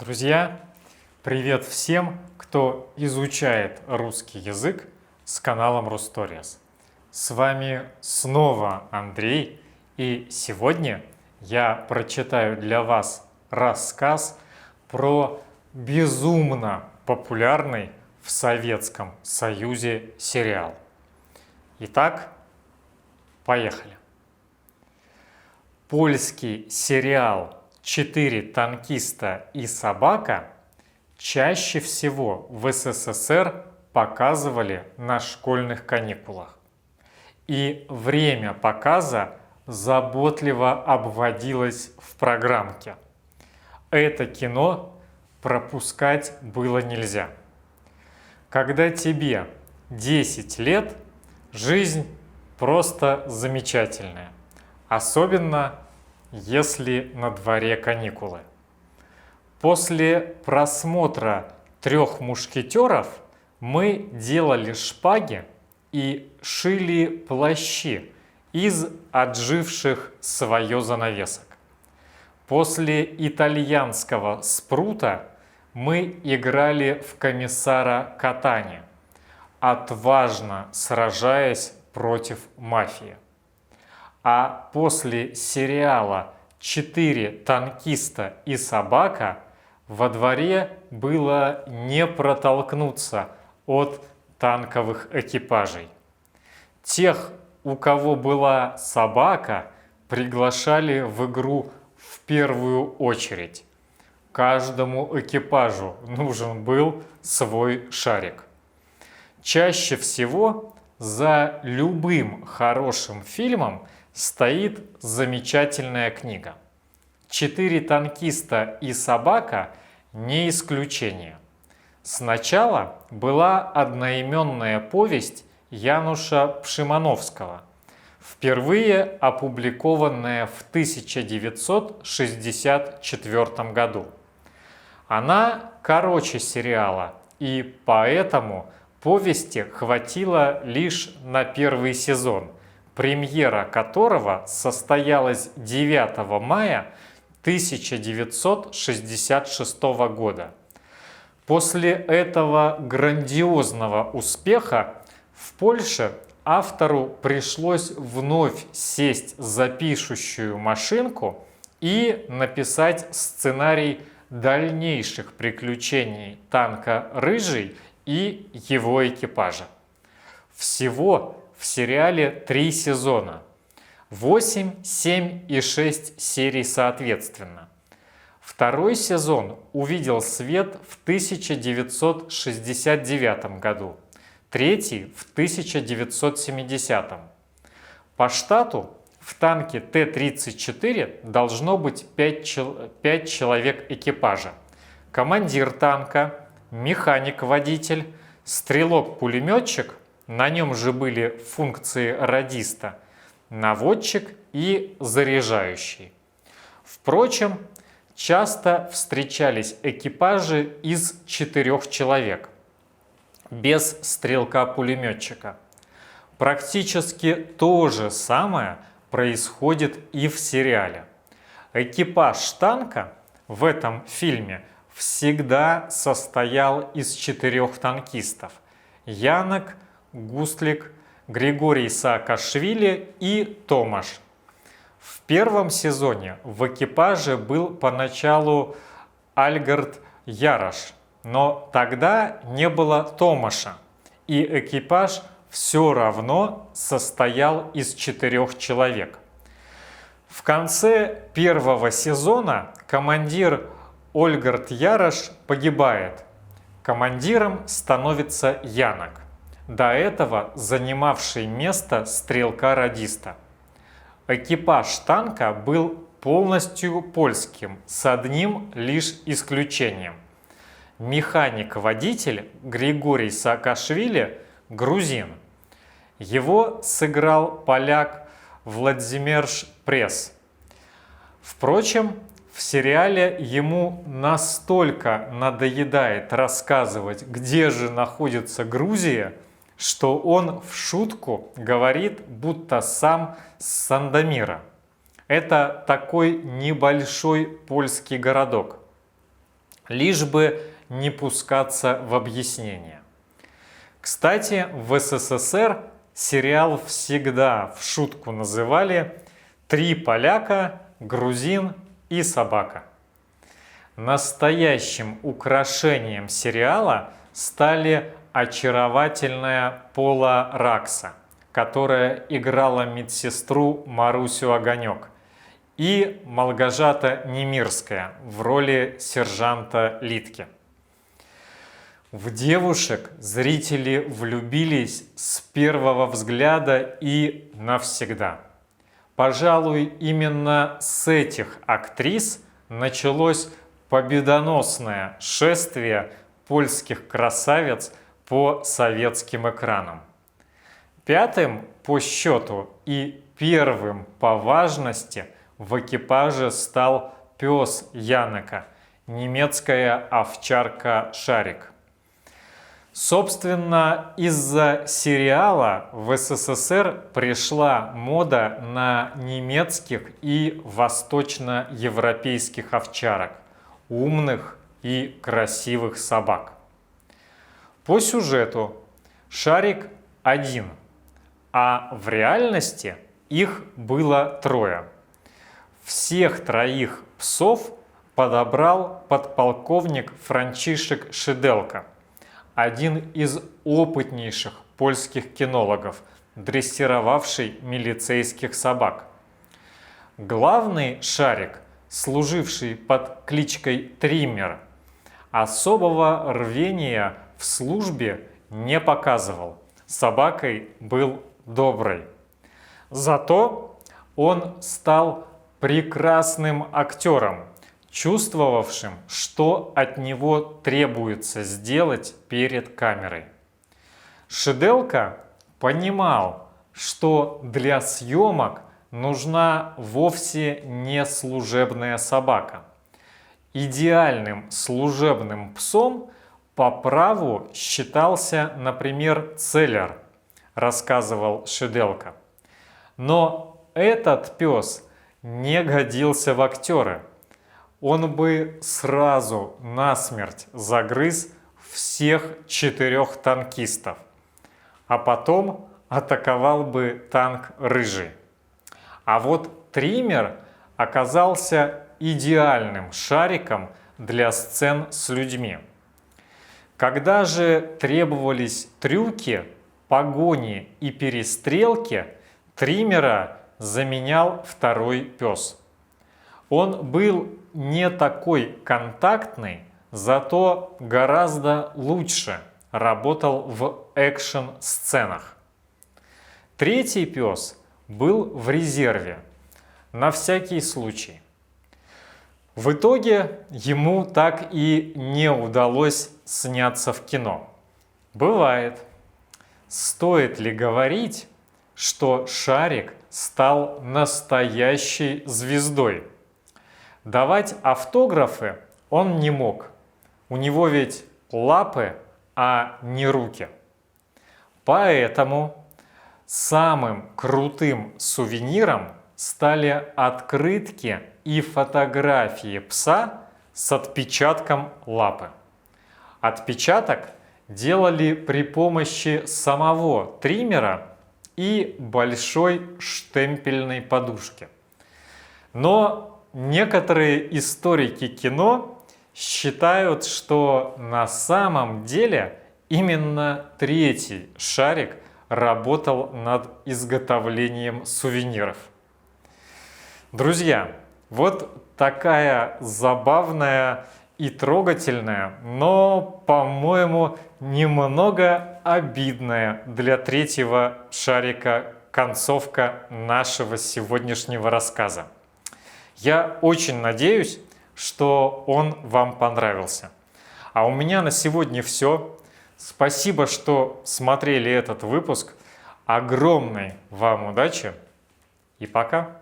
Друзья, привет всем, кто изучает русский язык с каналом Русториас. С вами снова Андрей, и сегодня я прочитаю для вас рассказ про безумно популярный в Советском Союзе сериал. Итак, поехали. Польский сериал «Четыре танкиста и собака» чаще всего в СССР показывали на школьных каникулах. И время показа заботливо обводилось в программке. Это кино пропускать было нельзя. Когда тебе 10 лет, жизнь просто замечательная. Особенно если на дворе каникулы. После просмотра «Трех мушкетеров» мы делали шпаги и шили плащи из отживших свое занавесок. После итальянского «Спрута» мы играли в комиссара Катани, отважно сражаясь против мафии. А после сериала «Четыре танкиста и собака» во дворе было не протолкнуться от танковых экипажей. Тех, у кого была собака, приглашали в игру в первую очередь. Каждому экипажу нужен был свой шарик. Чаще всего за любым хорошим фильмом стоит замечательная книга. «Четыре танкиста и собака» не исключение. Сначала была одноименная повесть Януша Пшимановского, впервые опубликованная в 1964 году. Она короче сериала, и поэтому повести хватило лишь на первый сезон, премьера которого состоялась 9 мая 1966 года. После этого грандиозного успеха в Польше автору пришлось вновь сесть за пишущую машинку и написать сценарий дальнейших приключений танка «Рыжий» и его экипажа. Всего в сериале 3 сезона, 8, 7 и 6 серий соответственно. Второй сезон увидел свет в 1969 году, третий в 1970. По штату в танке Т-34 должно быть 5 человек экипажа. Командир танка, механик-водитель, стрелок-пулеметчик, на нем же были функции радиста, наводчик и заряжающий. Впрочем, часто встречались экипажи из 4 человек, без стрелка-пулеметчика. Практически то же самое происходит и в сериале. Экипаж танка в этом фильме всегда состоял из 4 танкистов: Янок, Густлик, Григорий Саакашвили и Томаш. В первом сезоне в экипаже был поначалу Альгерт Ярош, но тогда не было Томаша, и экипаж все равно состоял из 4 человек. В конце первого сезона командир Ольгерт Ярош погибает. Командиром становится Янок, до этого занимавший место стрелка-радиста. Экипаж танка был полностью польским, с одним лишь исключением. Механик-водитель Григорий Саакашвили – грузин. Его сыграл поляк Владзимирш Прес. Впрочем, в сериале ему настолько надоедает рассказывать, где же находится Грузия, что он в шутку говорит, будто сам с Сандомира. Это такой небольшой польский городок. лишь бы не пускаться в объяснение. Кстати, в СССР сериал всегда в шутку называли «Три поляка, грузин и собака». Настоящим украшением сериала стали очаровательная Пола Ракса, которая играла медсестру Марусю Огонек, и Малгожата Немирская в роли сержанта Литки. В девушек зрители влюбились с первого взгляда и навсегда. Пожалуй, именно с этих актрис началось победоносное шествие польских красавиц по советским экранам. Пятым по счету и первым по важности в экипаже стал пес Янека, немецкая овчарка Шарик. Собственно, из-за сериала в СССР пришла мода на немецких и восточноевропейских овчарок, умных и красивых собак. По сюжету Шарик один, а в реальности их было трое. Всех троих псов подобрал подполковник Франчишек Шиделко, один из опытнейших польских кинологов, дрессировавший милицейских собак. Главный Шарик, служивший под кличкой Триммер, особого рвения в службе не показывал. Собакой был доброй. Зато он стал прекрасным актером, чувствовавшим, что от него требуется сделать перед камерой. Шиделко понимал, что для съемок нужна вовсе не служебная собака. Идеальным служебным псом по праву считался, например, Целлер, рассказывал Шиделко. Но этот пес не годился в актеры. Он бы сразу насмерть загрыз всех 4 танкистов, а потом атаковал бы танк Рыжий. А вот Триммер оказался идеальным Шариком для сцен с людьми. Когда же требовались трюки, погони и перестрелки, Триммера заменял второй пес. Он был не такой контактный, зато гораздо лучше работал в экшн-сценах. Третий пес был в резерве, на всякий случай. В итоге ему так и не удалось сняться в кино. Бывает. Стоит ли говорить, что Шарик стал настоящей звездой? Давать автографы он не мог. У него ведь лапы, а не руки. Поэтому самым крутым сувениром стали открытки и фотографии пса с отпечатком лапы. Отпечаток делали при помощи самого Триммера и большой штемпельной подушки. Но некоторые историки кино считают, что на самом деле именно третий Шарик работал над изготовлением сувениров. Друзья, вот такая забавная и трогательная, но, по-моему, немного обидная для третьего Шарика концовка нашего сегодняшнего рассказа. Я очень надеюсь, что он вам понравился. А у меня на сегодня все. Спасибо, что смотрели этот выпуск. Огромной вам удачи и пока!